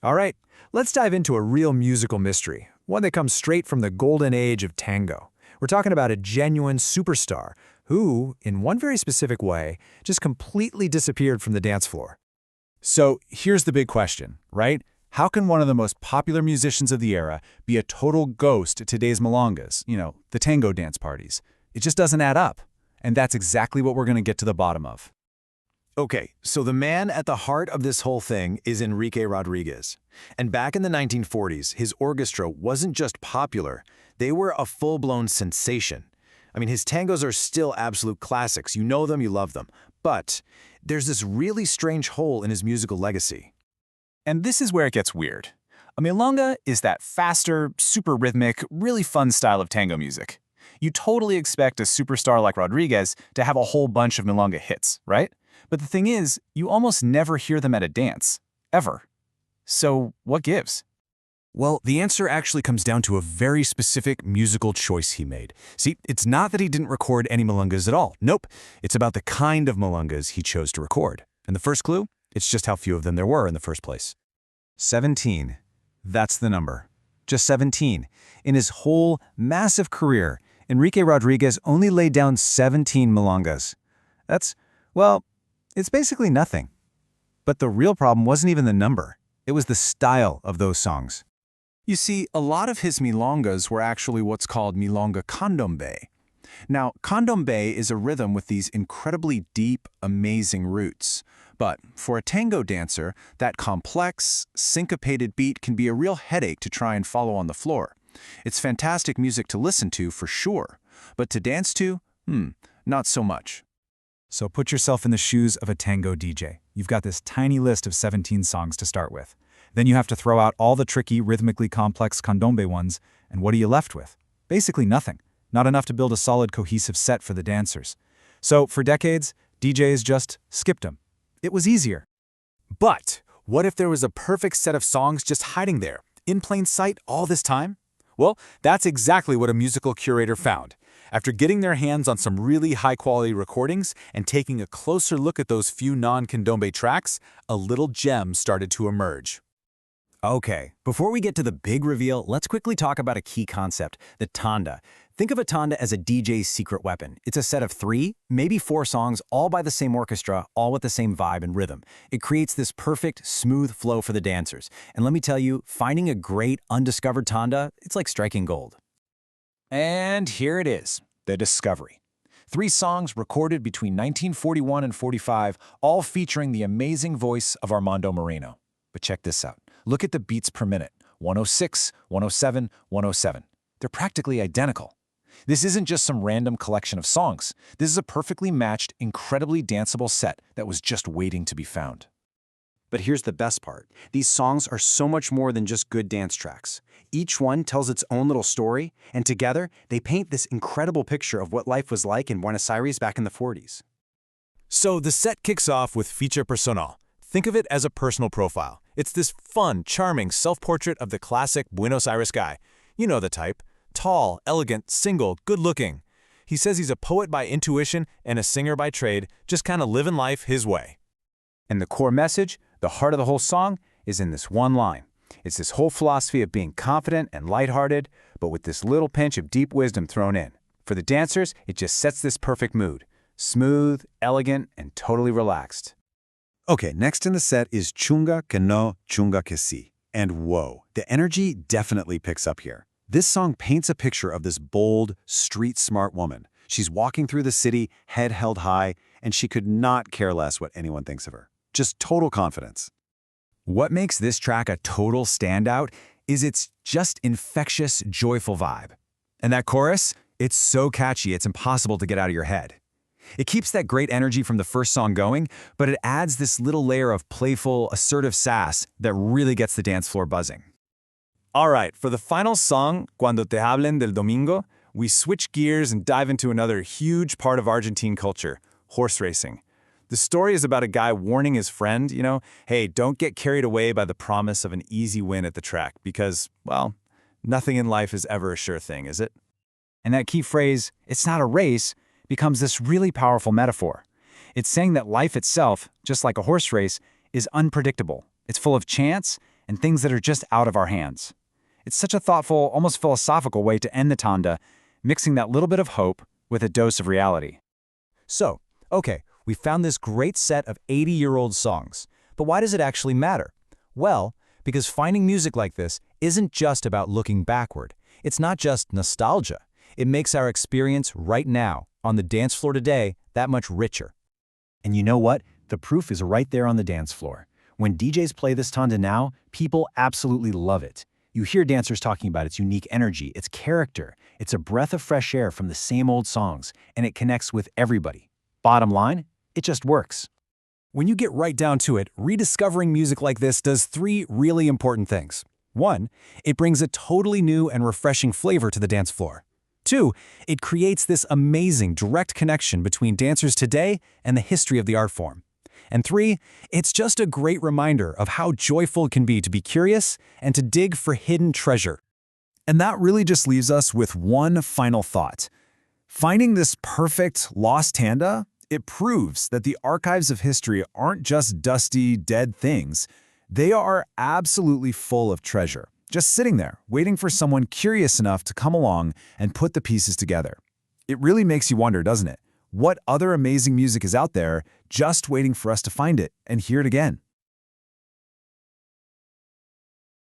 All right, let's dive into a real musical mystery, one that comes straight from the golden age of tango. We're talking about a genuine superstar who, in one very specific way, just completely disappeared from the dance floor. So here's the big question, right? How can one of the most popular musicians of the era be a total ghost at today's milongas, the tango dance parties? It just doesn't add up. And that's exactly what we're going to get to the bottom of. Okay, so the man at the heart of this whole thing is Enrique Rodríguez. And back in the 1940s, his orchestra wasn't just popular, they were a full-blown sensation. I mean, his tangos are still absolute classics. You know them, you love them. But there's this really strange hole in his musical legacy. And this is where it gets weird. A milonga is that faster, super rhythmic, really fun style of tango music. You totally expect a superstar like Rodríguez to have a whole bunch of milonga hits, right? But the thing is, you almost never hear them at a dance. Ever. So what gives? Well, the answer actually comes down to a very specific musical choice he made. See, it's not that he didn't record any milongas at all. Nope. It's about the kind of milongas he chose to record. And the first clue? It's just how few of them there were in the first place. 17. That's the number. Just 17. In his whole massive career, Enrique Rodríguez only laid down 17 milongas. It's basically nothing. But the real problem wasn't even the number. It was the style of those songs. You see, a lot of his milongas were actually what's called Milonga Candombe. Now, Candombe is a rhythm with these incredibly deep, amazing roots. But for a tango dancer, that complex, syncopated beat can be a real headache to try and follow on the floor. It's fantastic music to listen to, for sure. But to dance to? Not so much. So put yourself in the shoes of a tango DJ. You've got this tiny list of 17 songs to start with. Then you have to throw out all the tricky, rhythmically complex candombe ones, and what are you left with? Basically nothing. Not enough to build a solid, cohesive set for the dancers. So for decades, DJs just skipped them. It was easier. But what if there was a perfect set of songs just hiding there, in plain sight all this time? Well, that's exactly what a musical curator found. After getting their hands on some really high-quality recordings and taking a closer look at those few non-candombe tracks, a little gem started to emerge. Okay, before we get to the big reveal, let's quickly talk about a key concept, the Tanda. Think of a Tanda as a DJ's secret weapon. It's a set of 3, maybe 4 songs, all by the same orchestra, all with the same vibe and rhythm. It creates this perfect, smooth flow for the dancers. And let me tell you, finding a great, undiscovered Tanda, it's like striking gold. And here it is, the discovery. 3 songs recorded between 1941 and 45, all featuring the amazing voice of Armando Moreno. But check this out. Look at the beats per minute, 106, 107, 107. They're practically identical. This isn't just some random collection of songs. This is a perfectly matched, incredibly danceable set that was just waiting to be found. But here's the best part. These songs are so much more than just good dance tracks. Each one tells its own little story, and together, they paint this incredible picture of what life was like in Buenos Aires back in the 40s. So the set kicks off with Ficha personal. Think of it as a personal profile. It's this fun, charming self-portrait of the classic Buenos Aires guy. You know the type. Tall, elegant, single, good-looking. He says he's a poet by intuition and a singer by trade, just kind of living life his way. And the core message, the heart of the whole song, is in this one line. It's this whole philosophy of being confident and lighthearted, but with this little pinch of deep wisdom thrown in. For the dancers, it just sets this perfect mood. Smooth, elegant, and totally relaxed. Okay, next in the set is Chunga que no, chunga que sí. And whoa, the energy definitely picks up here. This song paints a picture of this bold, street-smart woman. She's walking through the city, head held high, and she could not care less what anyone thinks of her. Just total confidence. What makes this track a total standout is its just infectious, joyful vibe. And that chorus, it's so catchy it's impossible to get out of your head. It keeps that great energy from the first song going, but it adds this little layer of playful, assertive sass that really gets the dance floor buzzing. All right, for the final song, Cuando hablen del domingo, we switch gears and dive into another huge part of Argentine culture, horse racing. The story is about a guy warning his friend, hey, don't get carried away by the promise of an easy win at the track because, well, nothing in life is ever a sure thing, is it? And that key phrase, it's not a race, becomes this really powerful metaphor. It's saying that life itself, just like a horse race, is unpredictable. It's full of chance, and things that are just out of our hands. It's such a thoughtful, almost philosophical way to end the Tanda, mixing that little bit of hope with a dose of reality. So, okay, we found this great set of 80-year-old songs. But why does it actually matter? Well, because finding music like this isn't just about looking backward. It's not just nostalgia. It makes our experience right now, on the dance floor today, that much richer. And you know what? The proof is right there on the dance floor. When DJs play this Tanda now, people absolutely love it. You hear dancers talking about its unique energy, its character. It's a breath of fresh air from the same old songs, and it connects with everybody. Bottom line, it just works. When you get right down to it, rediscovering music like this does 3 really important things. 1, it brings a totally new and refreshing flavor to the dance floor. 2, it creates this amazing direct connection between dancers today and the history of the art form. And 3, it's just a great reminder of how joyful it can be to be curious and to dig for hidden treasure. And that really just leaves us with one final thought. Finding this perfect lost Tanda, it proves that the archives of history aren't just dusty, dead things. They are absolutely full of treasure, just sitting there, waiting for someone curious enough to come along and put the pieces together. It really makes you wonder, doesn't it? What other amazing music is out there just waiting for us to find it and hear it again?